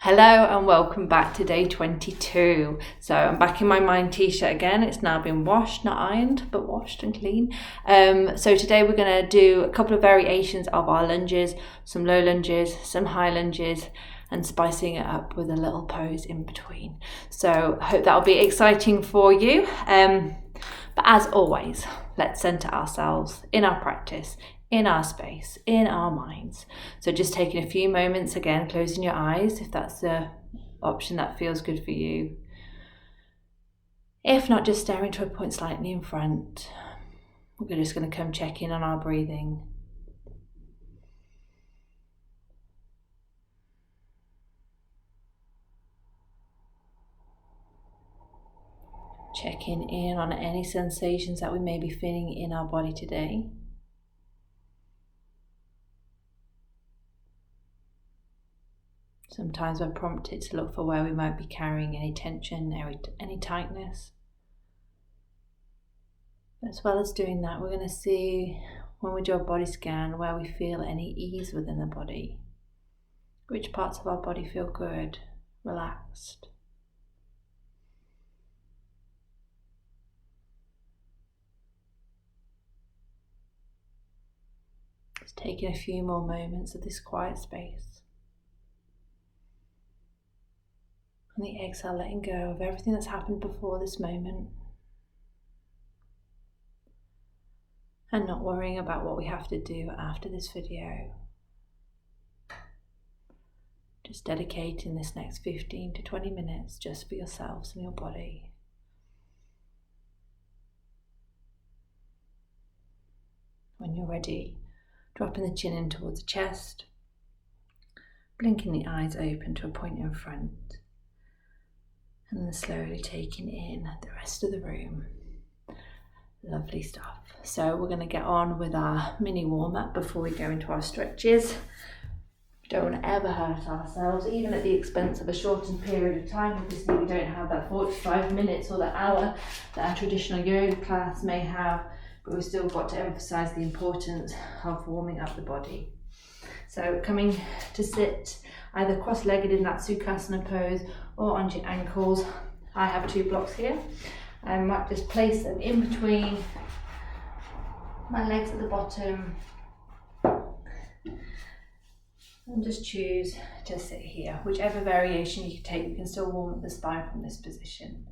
Hello and welcome back to day 22. So I'm back in my Mind t-shirt again. It's now been washed, not ironed, but washed and clean. So today we're going to do a couple of variations of our lunges, some low lunges, some high lunges, and spicing it up with a little pose in between. So I hope that'll be exciting for you. But as always, let's center ourselves in our practice, in our space, in our minds. So just taking a few moments, again, closing your eyes if that's the option that feels good for you. If not, just staring to a point slightly in front. We're just going to come check in on our breathing. Checking in on any sensations that we may be feeling in our body today. Sometimes we're prompted to look for where we might be carrying any tension, any tightness. As well as doing that, we're going to see when we do a body scan where we feel any ease within the body. Which parts of our body feel good, relaxed. Just taking a few more moments of this quiet space. On the exhale, letting go of everything that's happened before this moment. And not worrying about what we have to do after this video. Just dedicating this next 15 to 20 minutes just for yourselves and your body. When you're ready, dropping the chin in towards the chest, blinking the eyes open to a point in front. And then slowly taking in the rest of the room. Lovely stuff. So we're going to get on with our mini warm-up before we go into our stretches. We don't want to ever hurt ourselves, even at the expense of a shortened period of time. Obviously we don't have that 45 minutes or the hour that a traditional yoga class may have, but we've still got to emphasize the importance of warming up the body. So coming to sit either cross-legged in that Sukhasana pose or on your ankles. I have 2 blocks here. I might just place them in between my legs at the bottom and just choose to sit here. Whichever variation you can take, you can still warm up the spine from this position.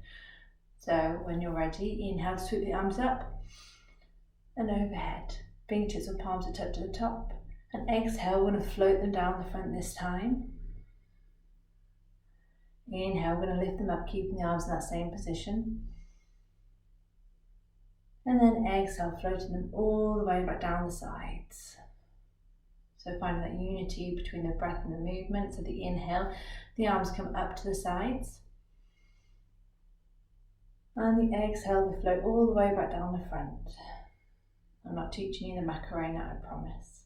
So when you're ready, inhale, sweep the arms up and overhead. Fingertips and palms are tucked to the top. And exhale, we're going to float them down the front this time. Inhale, we're going to lift them up, keeping the arms in that same position. And then exhale, floating them all the way back down the sides. So finding that unity between the breath and the movement. So the inhale, the arms come up to the sides. And the exhale, they float all the way back down the front. I'm not teaching you the Macarena, I promise.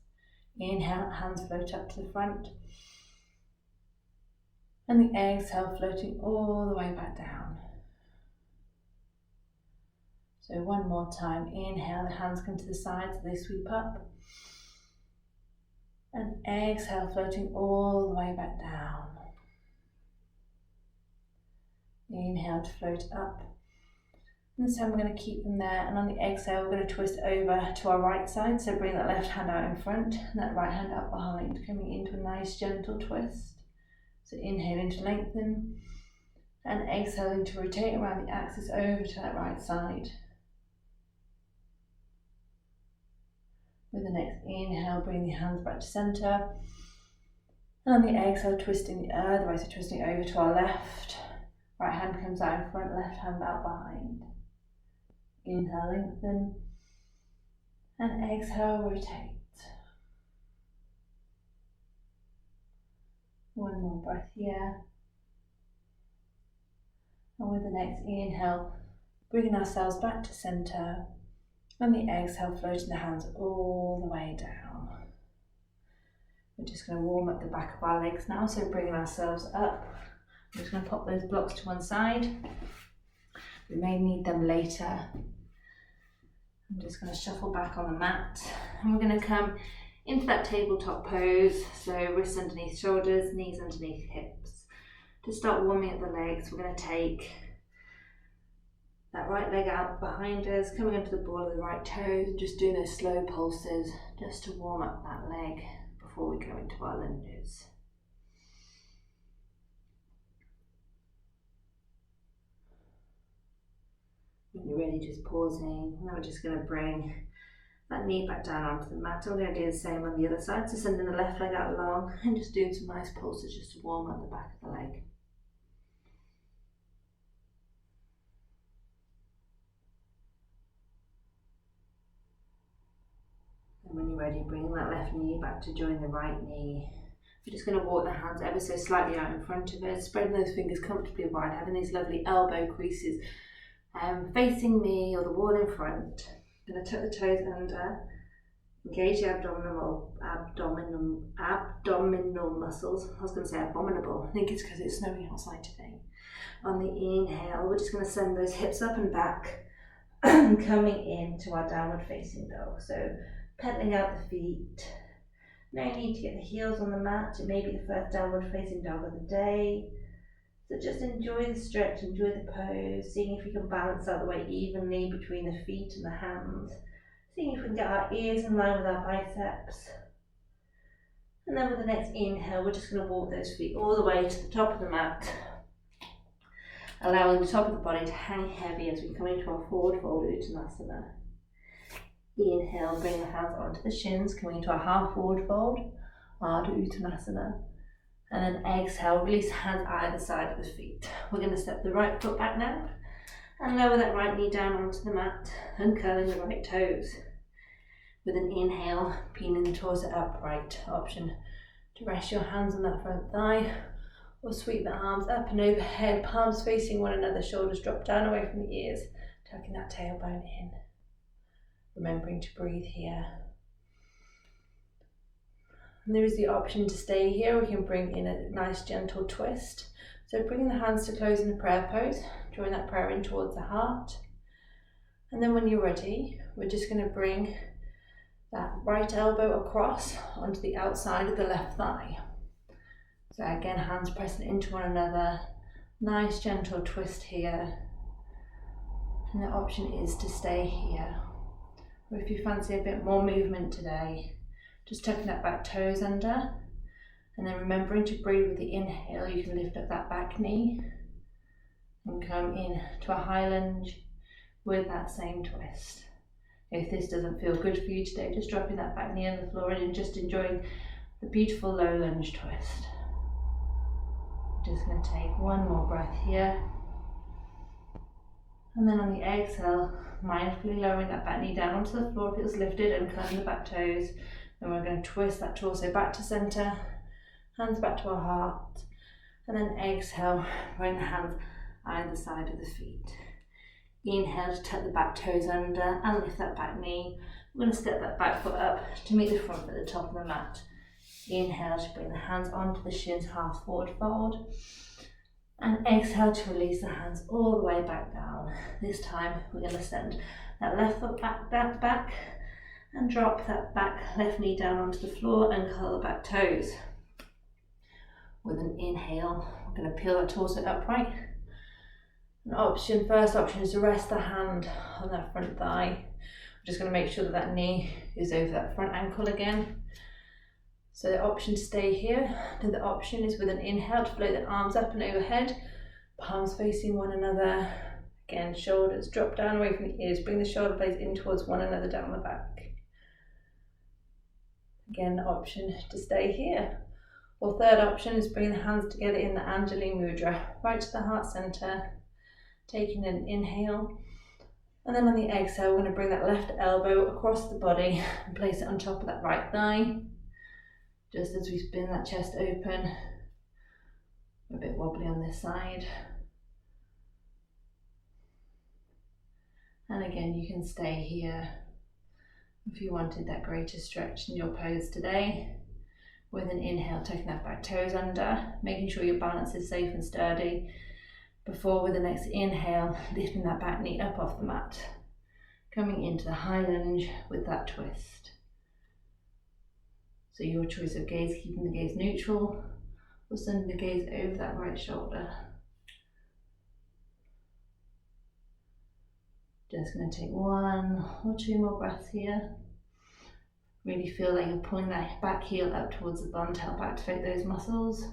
Inhale, hands float up to the front. And the exhale, floating all the way back down. So one more time. Inhale, the hands come to the sides, they sweep up. And exhale, floating all the way back down. Inhale to float up. And this time we're going to keep them there, and on the exhale we're going to twist over to our right side, so bring that left hand out in front and that right hand up behind, coming into a nice gentle twist. So inhaling to lengthen and exhaling to rotate around the axis over to that right side. With the next inhale, bring the hands back to centre, and on the exhale twisting the other way, so twisting over to our left. Right hand comes out in front, left hand out behind. Inhale, lengthen, and exhale, rotate. One more breath here. And with the next inhale, bringing ourselves back to centre, and the exhale, floating the hands all the way down. We're just going to warm up the back of our legs now, so bringing ourselves up. I'm just going to pop those blocks to one side. We may need them later. I'm just going to shuffle back on the mat, and we're going to come into that tabletop pose, so wrists underneath shoulders, knees underneath hips. To start warming up the legs, we're going to take that right leg out behind us, coming onto the ball of the right toes, and just doing those slow pulses just to warm up that leg before we go into our lunges. When you're ready, just pausing. Now we're just going to bring that knee back down onto the mat. I'm going to do the same on the other side, so sending the left leg out long and just doing some nice pulses just to warm up the back of the leg. And when you're ready, bring that left knee back to join the right knee. We're just going to walk the hands ever so slightly out in front of us, spreading those fingers comfortably wide, having these lovely elbow creases facing me or the wall in front. I'm going to tuck the toes under, engage the abdominal muscles. I was going to say abominable. I think it's because it's snowing outside today. On the inhale, we're just going to send those hips up and back, coming into our downward facing dog. So pedaling out the feet. No need to get the heels on the mat. It may be the first downward facing dog of the day. So just enjoy the stretch, enjoy the pose, seeing if we can balance out the weight evenly between the feet and the hands. Seeing if we can get our ears in line with our biceps. And then with the next inhale, we're just going to walk those feet all the way to the top of the mat, allowing the top of the body to hang heavy as we come into our forward fold Uttanasana. Inhale, bring the hands onto the shins, coming into our half forward fold, Ardha Uttanasana. And then exhale, release hands either side of the feet. We're going to step the right foot back now and lower that right knee down onto the mat and curling the right toes. With an inhale, peeling the torso upright. Option to rest your hands on that front thigh or sweep the arms up and overhead, palms facing one another, shoulders drop down away from the ears, tucking that tailbone in. Remembering to breathe here. And there is the option to stay here. We can bring in a nice gentle twist. So bringing the hands to close in a prayer pose, drawing that prayer in towards the heart. And then when you're ready, we're just going to bring that right elbow across onto the outside of the left thigh. So again, hands pressing into one another. Nice gentle twist here. And the option is to stay here. Or if you fancy a bit more movement today, just tucking that back toes under, and then remembering to breathe with the inhale. You can lift up that back knee and come in to a high lunge with that same twist. If this doesn't feel good for you today, just dropping that back knee on the floor and just enjoying the beautiful low lunge twist. Just going to take one more breath here. And then on the exhale, mindfully lowering that back knee down onto the floor if it was lifted and curling the back toes. Then we're going to twist that torso back to center, hands back to our heart, and then exhale, bring the hands either side of the feet. Inhale to tuck the back toes under and lift that back knee. We're going to step that back foot up to meet the front foot at the top of the mat. Inhale to bring the hands onto the shins, half forward fold. And exhale to release the hands all the way back down. This time we're going to send that left foot back and drop that back left knee down onto the floor and curl the back toes. With an inhale, we're going to peel that torso upright. First option is to rest the hand on that front thigh. We're just going to make sure that that knee is over that front ankle again. So the option to stay here, and the option is with an inhale to float the arms up and overhead, palms facing one another. Again, shoulders drop down away from the ears, bring the shoulder blades in towards one another down the back. Again, the option to stay here. Or third option is bring the hands together in the Anjali Mudra, right to the heart center, taking an inhale. And then on the exhale, we're going to bring that left elbow across the body and place it on top of that right thigh. Just as we spin that chest open, a bit wobbly on this side. And again, you can stay here if you wanted that greater stretch in your pose today. With an inhale, taking that back toes under, making sure your balance is safe and sturdy. Before, with the next inhale, lifting that back knee up off the mat. Coming into the high lunge with that twist. So your choice of gaze, keeping the gaze neutral, We'll send the gaze over that right shoulder. Just going to take 1 or 2 more breaths here. Really feel like you're pulling that back heel up towards the bum to help activate those muscles.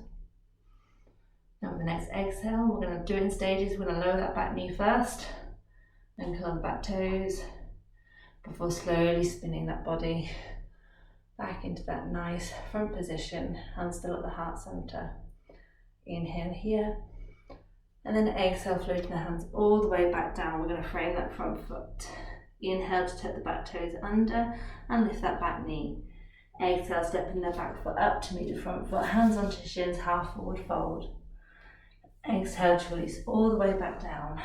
Now with the next exhale, we're going to do it in stages. We're going to lower that back knee first, then curl the back toes, before slowly spinning that body back into that nice front position, hands still at the heart center. Inhale here, and then exhale, floating the hands all the way back down. We're going to frame that front foot. Inhale to tuck the back toes under and lift that back knee. Exhale, stepping the back foot up to meet the front foot, hands onto shins, half forward fold. Exhale to release all the way back down.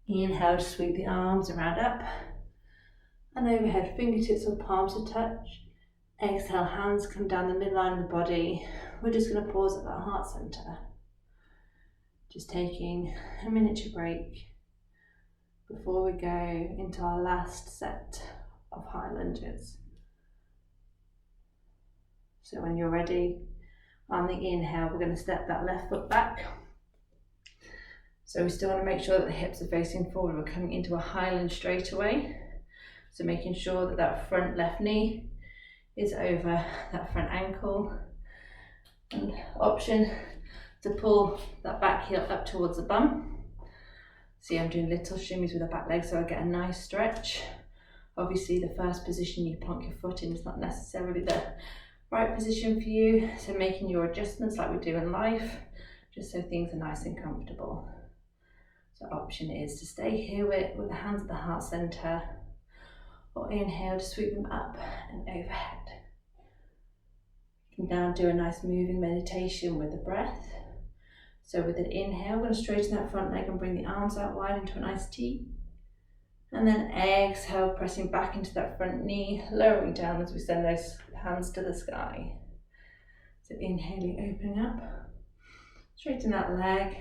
Inhale to sweep the arms around up and overhead, fingertips or palms to touch. Exhale, hands come down the midline of the body. We're just going to pause at that heart center. Just taking a minute break before we go into our last set of high lunges. So when you're ready, on the inhale, we're going to step that left foot back. So we still want to make sure that the hips are facing forward. We're coming into a high lunge straight away. So making sure that that front left knee is over that front ankle. And option to pull that back heel up towards the bum. See, I'm doing little shimmies with the back leg so I get a nice stretch. Obviously the first position you plonk your foot in is not necessarily the right position for you, so making your adjustments like we do in life, just so things are nice and comfortable. So option is to stay here with the hands at the heart center, or inhale to sweep them up and overhead. You can now do a nice moving meditation with the breath. So with an inhale, we're going to straighten that front leg and bring the arms out wide into a nice T. And then exhale, pressing back into that front knee, lowering down as we send those hands to the sky. So inhaling, opening up, straighten that leg,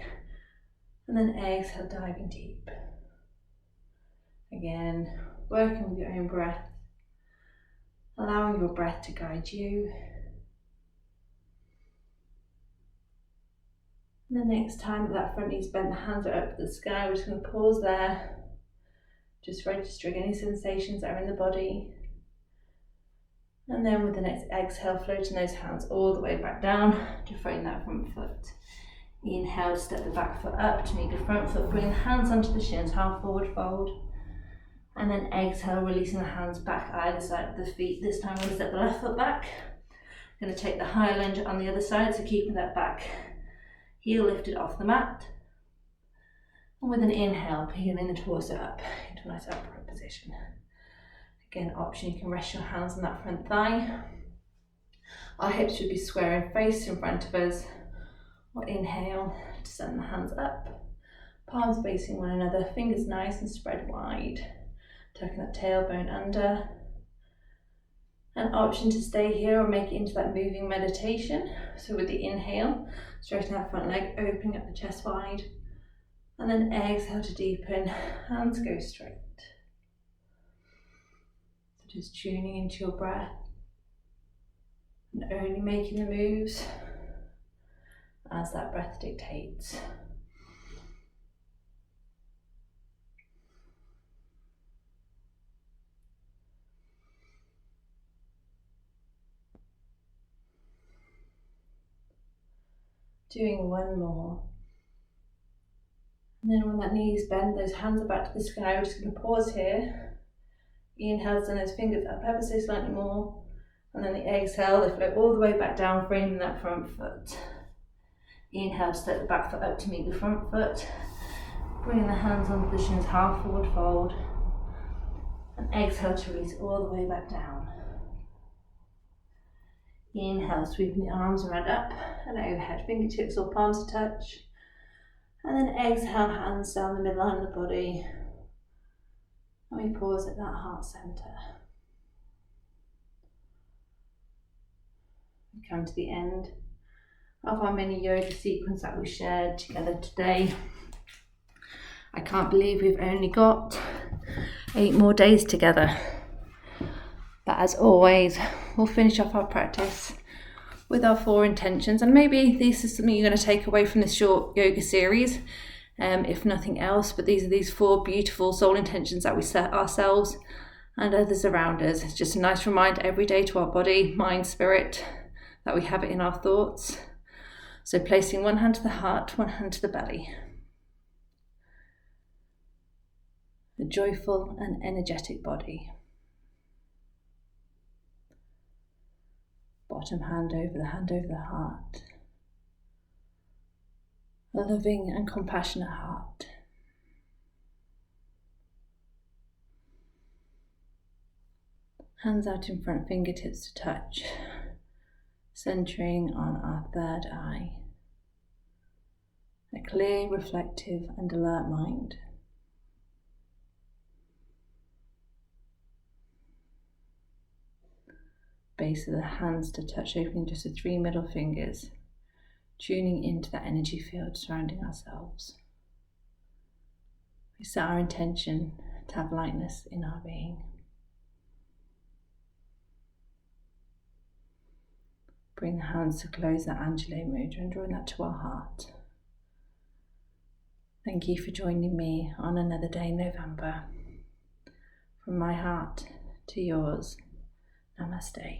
and then exhale, diving deep. Again, working with your own breath, allowing your breath to guide you. And the next time that front knee's bent, the hands are up to the sky, we're just going to pause there, just registering any sensations that are in the body. And then with the next exhale, floating those hands all the way back down to frame that front foot. Inhale, step the back foot up to meet the front foot, bring the hands onto the shins, half forward fold. And then exhale, releasing the hands back either side of the feet. This time we're going to step the left foot back. Going to take the high lunge on the other side, so keeping that back heel lifted off the mat. And with an inhale, peeling the torso up into a nice upright position. Again, option, you can rest your hands on that front thigh. Our hips should be square and face in front of us. Or inhale to send the hands up, palms facing one another, fingers nice and spread wide. Tucking that tailbone under. An option to stay here or make it into that moving meditation. So with the inhale, straighten that front leg, opening up the chest wide. And then exhale to deepen, hands go straight. So just tuning into your breath and only making the moves as that breath dictates. Doing one more. And then when that knee is bent, those hands are back to the sky, we're just going to pause here. Inhale, send those fingers up ever so slightly more. And then the exhale, they float all the way back down, framing that front foot. Inhale, step the back foot up to meet the front foot. Bringing the hands onto the shins, half forward fold. And exhale to release all the way back down. Inhale, sweeping the arms around up and overhead, fingertips or palms to touch. And then exhale, hands down the midline of the body. And we pause at that heart center. We come to the end of our mini yoga sequence that we shared together today. I can't believe we've only got 8 more days together. But as always, we'll finish off our practice with our 4 intentions, and maybe this is something you're going to take away from this short yoga series, if nothing else, but these are these 4 beautiful soul intentions that we set ourselves and others around us. It's just a nice reminder every day to our body, mind, spirit, that we have it in our thoughts. So placing one hand to the heart, one hand to the belly. A joyful and energetic body. Bottom hand over the heart. A loving and compassionate heart. Hands out in front, fingertips to touch, centering on our third eye. A clear, reflective and alert mind. Base of the hands to touch, opening just the 3 middle fingers, tuning into that energy field surrounding ourselves. We set our intention to have lightness in our being. Bring the hands to close that Anjali mudra and drawing that to our heart. Thank you for joining me on another day in November. From my heart to yours, Namaste.